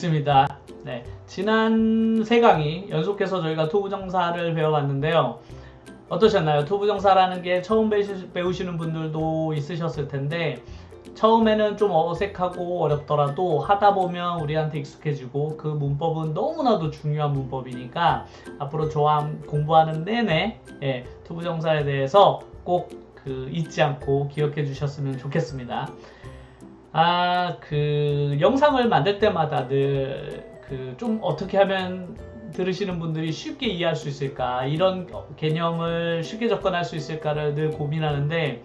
있습니다. 네, 지난 세 강의 연속해서 저희가 투부정사를 배워봤는데요. 어떠셨나요? 투부정사라는 게 처음 배우시는 분들도 있으셨을 텐데 처음에는 좀 어색하고 어렵더라도 하다 보면 우리한테 익숙해지고 그 문법은 너무나도 중요한 문법이니까 앞으로 저와 공부하는 내내 투부정사에 대해서 꼭 잊지 않고 기억해 주셨으면 좋겠습니다. 영상을 만들 때마다 늘 좀 어떻게 하면 들으시는 분들이 쉽게 이해할 수 있을까, 이런 개념을 쉽게 접근할 수 있을까를 늘 고민하는데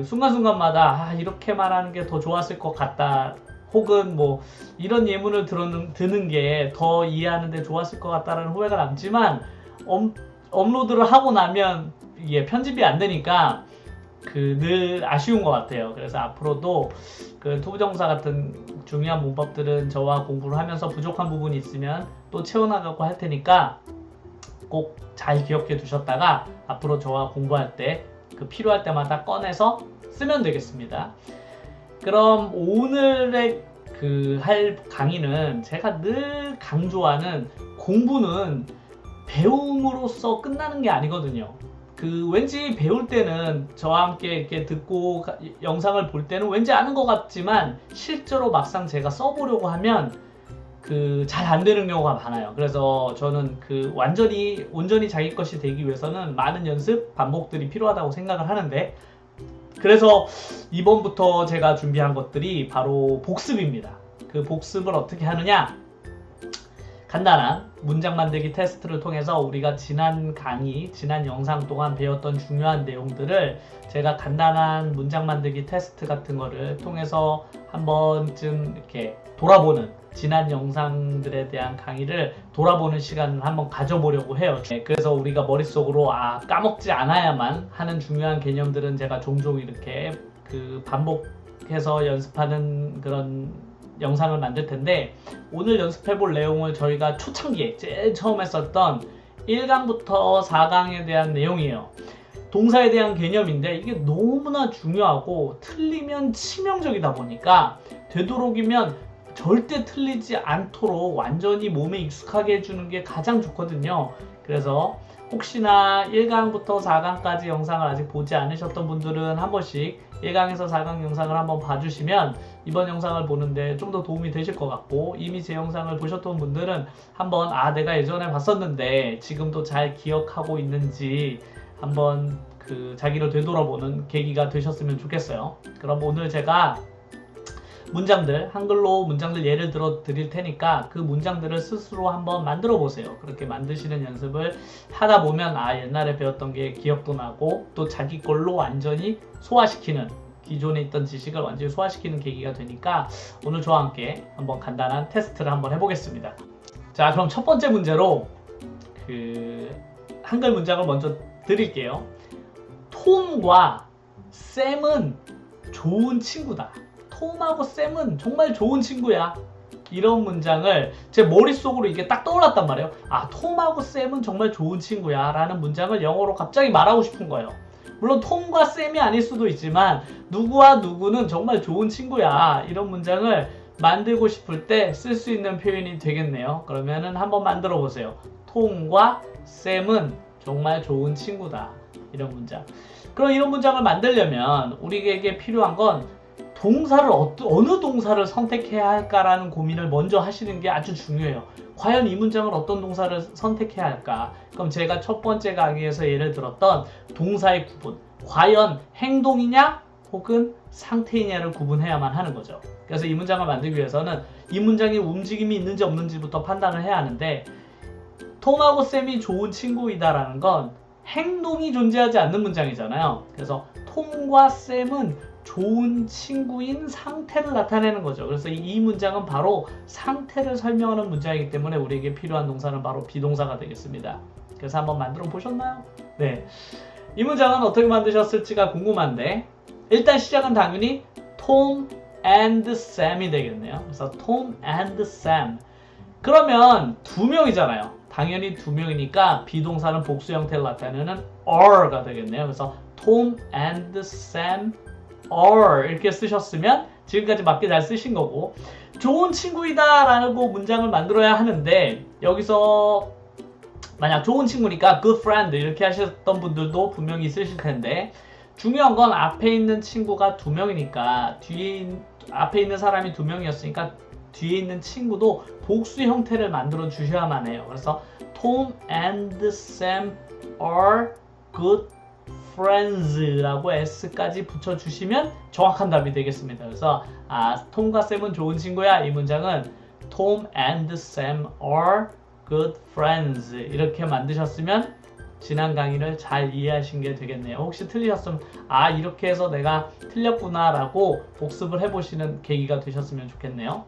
순간순간마다 이렇게 말하는 게 더 좋았을 것 같다, 혹은 뭐 이런 예문을 드는 게 더 이해하는 데 좋았을 것 같다라는 후회가 남지만 업로드를 하고 나면 이게 편집이 안 되니까 늘 아쉬운 것 같아요. 그래서 앞으로도 투부정사 같은 중요한 문법들은 저와 공부를 하면서 부족한 부분이 있으면 또 채워나가고 할 테니까 꼭 잘 기억해 두셨다가 앞으로 저와 공부할 때 필요할 때마다 꺼내서 쓰면 되겠습니다. 그럼 오늘의 할 강의는 제가 늘 강조하는, 공부는 배움으로써 끝나는 게 아니거든요. 왠지 배울 때는 저와 함께 이렇게 듣고 영상을 볼 때는 왠지 아는 것 같지만 실제로 막상 제가 써보려고 하면 잘 안 되는 경우가 많아요. 그래서 저는 온전히 자기 것이 되기 위해서는 많은 연습, 반복들이 필요하다고 생각을 하는데, 그래서 이번부터 제가 준비한 것들이 바로 복습입니다. 복습을 어떻게 하느냐? 간단한 문장 만들기 테스트를 통해서 우리가 지난 영상 동안 배웠던 중요한 내용들을 제가 간단한 문장 만들기 테스트 같은 거를 통해서 한 번쯤 이렇게 돌아보는, 지난 영상들에 대한 강의를 돌아보는 시간을 한번 가져보려고 해요. 그래서 우리가 머릿속으로 까먹지 않아야만 하는 중요한 개념들은 제가 종종 이렇게 반복해서 연습하는 그런 영상을 만들 텐데, 오늘 연습해 볼 내용을 저희가 초창기에 제일 처음 했었던 1강부터 4강에 대한 내용이에요. 동사에 대한 개념인데 이게 너무나 중요하고 틀리면 치명적이다 보니까 되도록이면 절대 틀리지 않도록 완전히 몸에 익숙하게 해주는 게 가장 좋거든요. 그래서 혹시나 1강부터 4강까지 영상을 아직 보지 않으셨던 분들은 한 번씩 1강에서 4강 영상을 한번 봐주시면 이번 영상을 보는데 좀 더 도움이 되실 것 같고, 이미 제 영상을 보셨던 분들은 한번 내가 예전에 봤었는데 지금도 잘 기억하고 있는지 한번 자기를 되돌아보는 계기가 되셨으면 좋겠어요. 그럼 오늘 제가 한글로 문장들 예를 들어 드릴 테니까 그 문장들을 스스로 한번 만들어 보세요. 그렇게 만드시는 연습을 하다 보면 옛날에 배웠던 게 기억도 나고 또 자기 걸로 완전히 소화시키는, 기존에 있던 지식을 완전히 소화시키는 계기가 되니까 오늘 저와 함께 한번 간단한 테스트를 한번 해보겠습니다. 자, 그럼 첫 번째 문제로 한글 문장을 먼저 드릴게요. 톰과 샘은 좋은 친구다. 톰하고 샘은 정말 좋은 친구야. 이런 문장을 제 머릿속으로 이게 딱 떠올랐단 말이에요. 톰하고 샘은 정말 좋은 친구야 라는 문장을 영어로 갑자기 말하고 싶은 거예요. 물론 톰과 샘이 아닐 수도 있지만 누구와 누구는 정말 좋은 친구야, 이런 문장을 만들고 싶을 때 쓸 수 있는 표현이 되겠네요. 그러면은 한번 만들어 보세요. 톰과 샘은 정말 좋은 친구다, 이런 문장. 그럼 이런 문장을 만들려면 우리에게 필요한 건 어느 동사를 선택해야 할까라는 고민을 먼저 하시는 게 아주 중요해요. 과연 이 문장을 어떤 동사를 선택해야 할까? 그럼 제가 첫 번째 강의에서 예를 들었던 동사의 구분, 과연 행동이냐 혹은 상태이냐를 구분해야만 하는 거죠. 그래서 이 문장을 만들기 위해서는 이 문장에 움직임이 있는지 없는지부터 판단을 해야 하는데, 톰하고 샘이 좋은 친구이다라는 건 행동이 존재하지 않는 문장이잖아요. 그래서 톰과 샘은 좋은 친구인 상태를 나타내는 거죠. 그래서 이 문장은 바로 상태를 설명하는 문장이기 때문에 우리에게 필요한 동사는 바로 비동사가 되겠습니다. 그래서 한번 만들어 보셨나요? 네. 이 문장은 어떻게 만드셨을지가 궁금한데, 일단 시작은 당연히 Tom and Sam이 되겠네요. 그래서 Tom and Sam. 그러면 두 명이잖아요. 당연히 두 명이니까 비동사는 복수 형태를 나타내는 are가 되겠네요. 그래서 Tom and Sam are 이렇게 쓰셨으면 지금까지 맞게 잘 쓰신 거고, 좋은 친구이다 라고 문장을 만들어야 하는데, 여기서 만약 좋은 친구니까 good friend 이렇게 하셨던 분들도 분명히 있으실 텐데, 중요한 건 앞에 있는 친구가 2명이니까 앞에 있는 사람이 2명이었으니까 뒤에 있는 친구도 복수 형태를 만들어 주셔야만 해요. 그래서 Tom and Sam are good friends라고 s까지 붙여주시면 정확한 답이 되겠습니다. 그래서 톰과 샘은 좋은 친구야. 이 문장은 Tom and Sam are good friends 이렇게 만드셨으면 지난 강의를 잘 이해하신 게 되겠네요. 혹시 틀리셨으면 이렇게 해서 내가 틀렸구나 라고 복습을 해보시는 계기가 되셨으면 좋겠네요.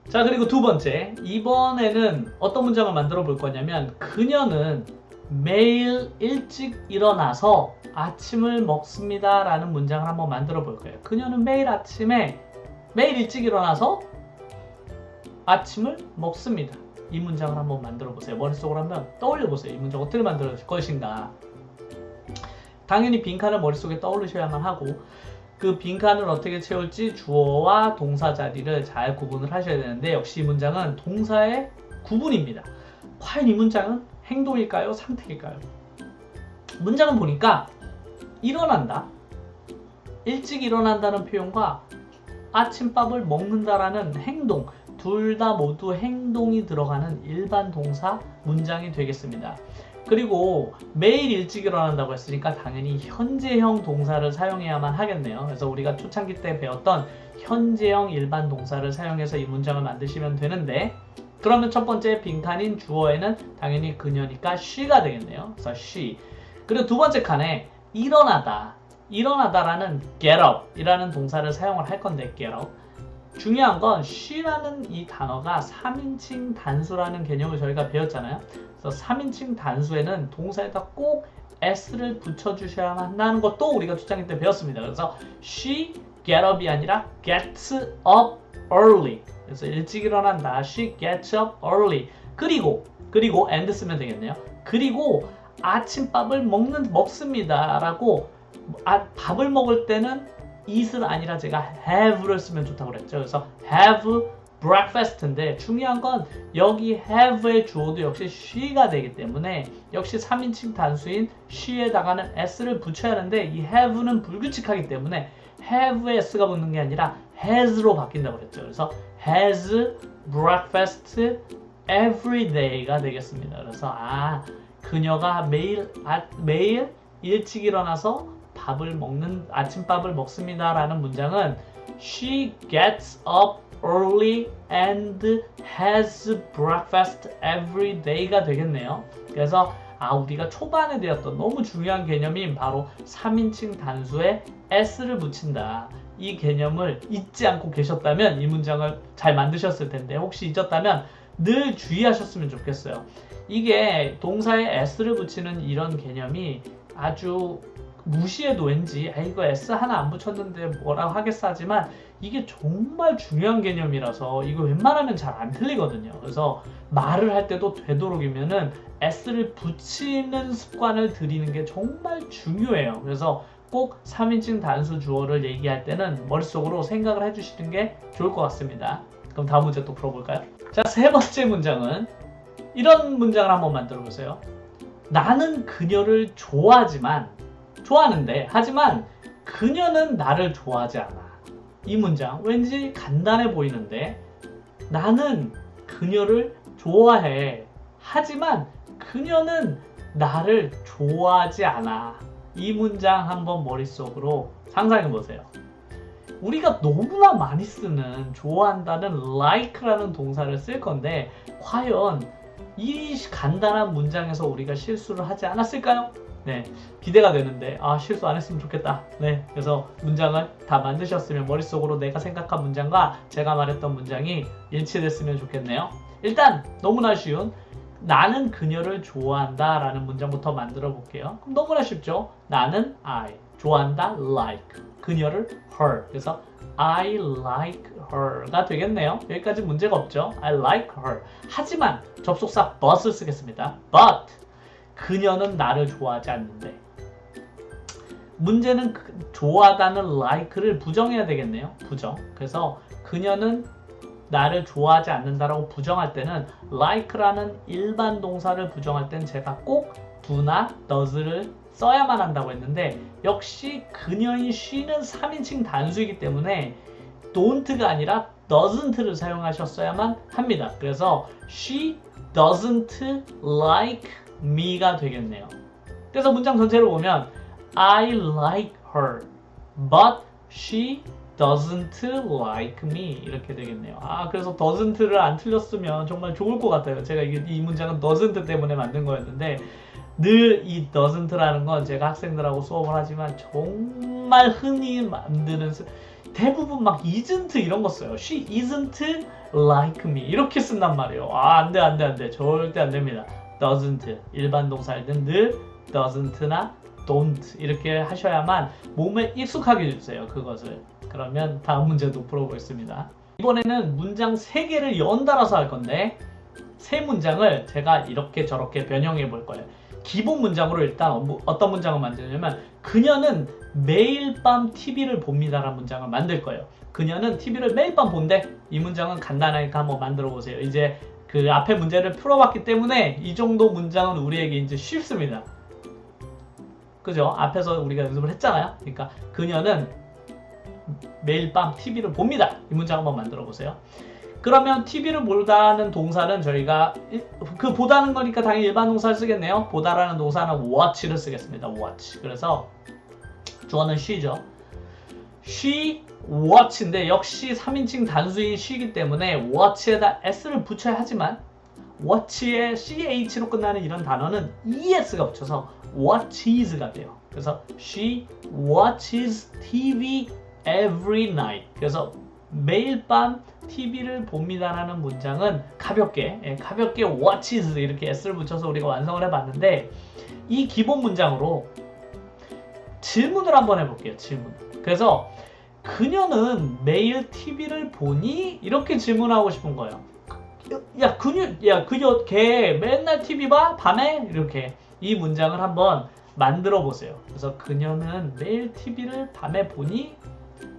자, 그리고 두 번째, 이번에는 어떤 문장을 만들어 볼 거냐면, 그녀는 매일 일찍 일어나서 아침을 먹습니다 라는 문장을 한번 만들어 볼 거예요. 그녀는 매일 일찍 일어나서 아침을 먹습니다. 이 문장을 한번 만들어 보세요. 머릿속으로 한번 떠올려 보세요. 이 문장 어떻게 만들 것인가. 당연히 빈칸을 머릿속에 떠올리셔야만 하고, 그 빈칸을 어떻게 채울지 주어와 동사 자리를 잘 구분을 하셔야 되는데, 역시 이 문장은 동사의 구분입니다. 과연 이 문장은 행동일까요? 상태일까요? 문장은 보니까 일어난다, 일찍 일어난다는 표현과 아침밥을 먹는다라는 행동, 둘 다 모두 행동이 들어가는 일반 동사 문장이 되겠습니다. 그리고 매일 일찍 일어난다고 했으니까 당연히 현재형 동사를 사용해야만 하겠네요. 그래서 우리가 초창기 때 배웠던 현재형 일반 동사를 사용해서 이 문장을 만드시면 되는데, 그러면 첫 번째 빈칸인 주어에는 당연히 그녀니까 she가 되겠네요. 그래서 she. 그리고 두 번째 칸에 일어나다라는 get up 이라는 동사를 사용을 할 건데, get up. 중요한 건 she라는 이 단어가 3인칭 단수라는 개념을 저희가 배웠잖아요. 그래서 3인칭 단수에는 동사에다 꼭 s를 붙여주셔야만 한다는 것도 우리가 초창기 때 배웠습니다. 그래서 she get up이 아니라 gets up early. 그래서 일찍 일어난다. She gets up early. 그리고 and 쓰면 되겠네요. 그리고 아침밥을 먹습니다 라고 밥을 먹을 때는 eat은 아니라 제가 have를 쓰면 좋다고 그랬죠. 그래서 have breakfast인데, 중요한 건 여기 have의 주어도 역시 she가 되기 때문에 역시 3인칭 단수인 she에다가는 s를 붙여야 하는데, 이 have는 불규칙하기 때문에 have에 s가 붙는 게 아니라 has로 바뀐다고 그랬죠. 그래서 has breakfast every day가 되겠습니다. 그래서 그녀가 매일 일찍 일어나서 아침밥을 먹습니다 라는 문장은 She gets up early and has breakfast every day가 되겠네요. 그래서 우리가 초반에 배웠던 너무 중요한 개념인 바로 3인칭 단수에 s를 붙인다, 이 개념을 잊지 않고 계셨다면 이 문장을 잘 만드셨을 텐데, 혹시 잊었다면 늘 주의하셨으면 좋겠어요. 이게 동사에 s를 붙이는 이런 개념이 아주 무시해도 왠지 이거 S 하나 안 붙였는데 뭐라고 하겠어 하지만, 이게 정말 중요한 개념이라서 이거 웬만하면 잘 안 틀리거든요. 그래서 말을 할 때도 되도록이면은 S를 붙이는 습관을 들이는 게 정말 중요해요. 그래서 꼭 3인칭 단수 주어를 얘기할 때는 머릿속으로 생각을 해주시는 게 좋을 것 같습니다. 그럼 다음 문제 또 풀어볼까요? 자, 세 번째 문장은 이런 문장을 한번 만들어 보세요. 나는 그녀를 좋아하는데 하지만 그녀는 나를 좋아하지 않아. 이 문장 왠지 간단해 보이는데, 나는 그녀를 좋아해 하지만 그녀는 나를 좋아하지 않아. 이 문장 한번 머릿속으로 상상해 보세요. 우리가 너무나 많이 쓰는 좋아한다는 like라는 동사를 쓸 건데, 과연 이 간단한 문장에서 우리가 실수를 하지 않았을까요? 네, 기대가 되는데 실수 안 했으면 좋겠다. 네, 그래서 문장을 다 만드셨으면 머릿속으로 내가 생각한 문장과 제가 말했던 문장이 일치됐으면 좋겠네요. 일단 너무나 쉬운 나는 그녀를 좋아한다 라는 문장부터 만들어 볼게요. 그럼 너무나 쉽죠? 나는 I, 좋아한다 like, 그녀를 her. 그래서 I like her가 되겠네요. 여기까지 문제가 없죠? I like her. 하지만 접속사 but을 쓰겠습니다. But 그녀는 나를 좋아하지 않는데, 문제는 좋아하다는 like를 부정해야 되겠네요. 부정. 그래서 그녀는 나를 좋아하지 않는다라고 부정할 때는 like라는 일반 동사를 부정할 때는 제가 꼭 do나 does를 써야만 한다고 했는데 역시 그녀인 she는 3인칭 단수이기 때문에 don't가 아니라 doesn't를 사용하셨어야만 합니다. 그래서 she doesn't like me가 되겠네요. 그래서 문장 전체를 보면 I like her, but she doesn't like me 이렇게 되겠네요. 그래서 doesn't를 안 틀렸으면 정말 좋을 것 같아요. 제가 이 문장은 doesn't 때문에 만든 거였는데 늘 이 doesn't라는 건 제가 학생들하고 수업을 하지만 정말 흔히 만드는 대부분 막 isn't 이런 거 써요. She isn't like me 이렇게 쓴단 말이에요. 안 돼. 절대 안 됩니다. doesn't 일반 동사일 땐 늘 doesn't나 don't 이렇게 하셔야만 몸에 익숙하게 해주세요. 그것을. 그러면 다음 문제도 풀어보겠습니다. 이번에는 문장 3개를 연달아서 할 건데 세 문장을 제가 이렇게 저렇게 변형해 볼 거예요. 기본 문장으로 일단 어떤 문장을 만드냐면 그녀는 매일 밤 TV를 봅니다 라는 문장을 만들 거예요. 그녀는 TV를 매일 밤 본대. 이 문장은 간단하니까 한번 만들어 보세요. 이제 그 앞에 문제를 풀어봤기 때문에 이 정도 문장은 우리에게 이제 쉽습니다. 그죠? 앞에서 우리가 연습을 했잖아요. 그러니까 그녀는 매일 밤 TV를 봅니다. 이 문장 한번 만들어 보세요. 그러면 TV를 보다는 동사는 저희가 그 보다는 거니까 당연히 일반 동사를 쓰겠네요. 보다라는 동사는 watch를 쓰겠습니다. watch. 그래서 주어는 she죠. she watch인데 역시 3인칭 단수인 she이기 때문에 watch에다 s를 붙여야 하지만 watch에 ch로 끝나는 이런 단어는 es가 붙여서 watches가 돼요. 그래서 she watches TV every night. 그래서 매일 밤 TV를 봅니다라는 문장은 가볍게 watches 이렇게 s를 붙여서 우리가 완성을 해봤는데 이 기본 문장으로 질문을 한번 해볼게요. 질문. 그래서 그녀는 매일 TV를 보니? 이렇게 질문하고 싶은 거예요. 그녀 걔 맨날 TV 봐? 밤에? 이렇게 이 문장을 한번 만들어 보세요. 그래서 그녀는 매일 TV를 밤에 보니?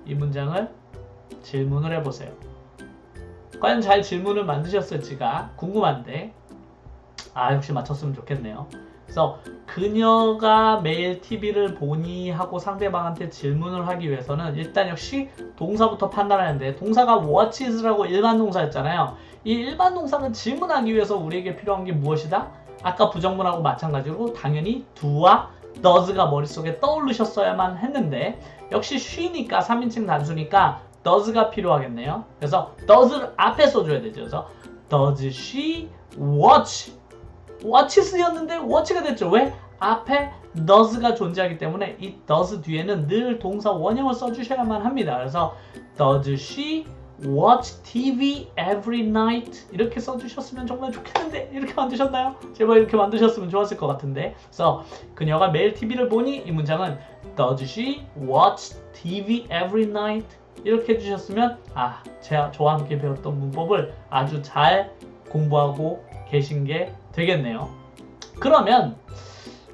이 문장을 질문을 해보세요. 과연 잘 질문을 만드셨을지가 궁금한데 역시 맞췄으면 좋겠네요. 그래서 그녀가 매일 TV를 보니 하고 상대방한테 질문을 하기 위해서는 일단 역시 동사부터 판단하는데 동사가 watches라고 일반 동사였잖아요. 이 일반 동사는 질문하기 위해서 우리에게 필요한 게 무엇이다? 아까 부정문하고 마찬가지로 당연히 do와 does가 머릿속에 떠오르셨어야만 했는데 역시 she니까 3인칭 단수니까 does가 필요하겠네요. 그래서 does를 앞에 써줘야 되죠. 그래서 does she watch? watches였는데 watch가 됐죠. 왜? 앞에 does가 존재하기 때문에 이 does 뒤에는 늘 동사 원형을 써주셔야만 합니다. 그래서 does she watch TV every night? 이렇게 써주셨으면 정말 좋겠는데 이렇게 만드셨나요? 제발 이렇게 만드셨으면 좋았을 것 같은데. 그래서 그녀가 매일 TV를 보니 이 문장은 does she watch TV every night? 이렇게 해주셨으면 저와 함께 배웠던 문법을 아주 잘 공부하고 계신 게 되겠네요. 그러면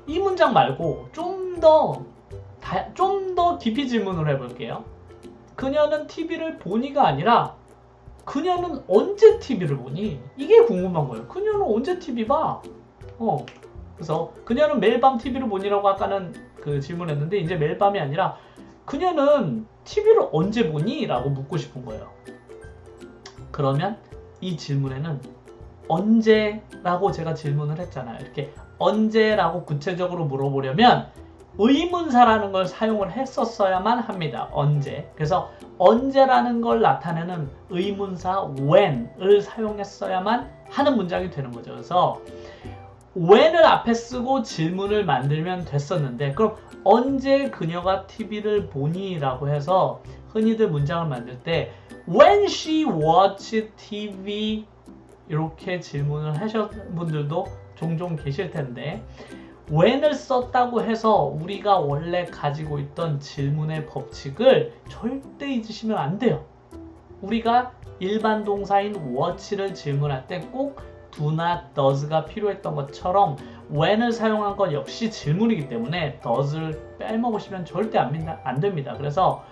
이 문장 말고 좀 더 깊이 질문을 해볼게요. 그녀는 TV를 보니가 아니라 그녀는 언제 TV를 보니? 이게 궁금한 거예요. 그녀는 언제 TV 봐? 그래서 그녀는 매일 밤 TV를 보니라고 아까는 그 질문했는데 이제 매일 밤이 아니라 그녀는 TV를 언제 보니? 라고 묻고 싶은 거예요. 그러면 이 질문에는 언제라고 제가 질문을 했잖아요. 이렇게 언제라고 구체적으로 물어보려면 의문사라는 걸 사용을 했었어야만 합니다. 언제. 그래서 언제라는 걸 나타내는 의문사 when을 사용했어야만 하는 문장이 되는 거죠. 그래서 when을 앞에 쓰고 질문을 만들면 됐었는데 그럼 언제 그녀가 TV를 보니? 라고 해서 흔히들 문장을 만들 때 when she watched TV 이렇게 질문을 하셨던 분들도 종종 계실 텐데 when을 썼다고 해서 우리가 원래 가지고 있던 질문의 법칙을 절대 잊으시면 안 돼요. 우리가 일반 동사인 watch를 질문할 때 꼭 do not, does가 필요했던 것처럼 when을 사용한 것 역시 질문이기 때문에 does를 빼먹으시면 절대 안 됩니다. 그래서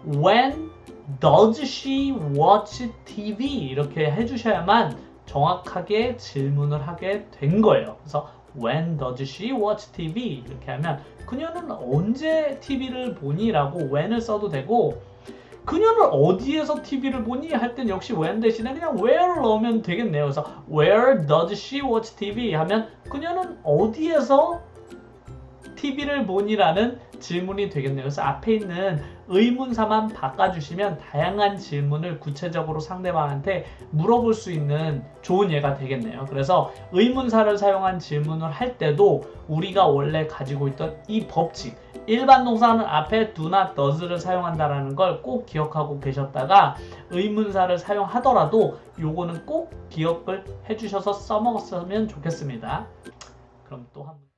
when does she watch TV 이렇게 해주셔야만 정확하게 질문을 하게 된 거예요. 그래서 when does she watch TV 이렇게 하면 그녀는 언제 TV를 보니? 라고 when을 써도 되고 그녀는 어디에서 TV를 보니? 할 땐 역시 when 대신에 그냥 where를 넣으면 되겠네요. 그래서 where does she watch TV? 하면 그녀는 어디에서 TV를 보니? 라는 질문이 되겠네요. 그래서 앞에 있는 의문사만 바꿔주시면 다양한 질문을 구체적으로 상대방한테 물어볼 수 있는 좋은 예가 되겠네요. 그래서 의문사를 사용한 질문을 할 때도 우리가 원래 가지고 있던 이 법칙, 일반 동사는 앞에 do not, does를 사용한다는 걸 꼭 기억하고 계셨다가 의문사를 사용하더라도 요거는 꼭 기억을 해주셔서 써먹었으면 좋겠습니다. 그럼 또 한 번.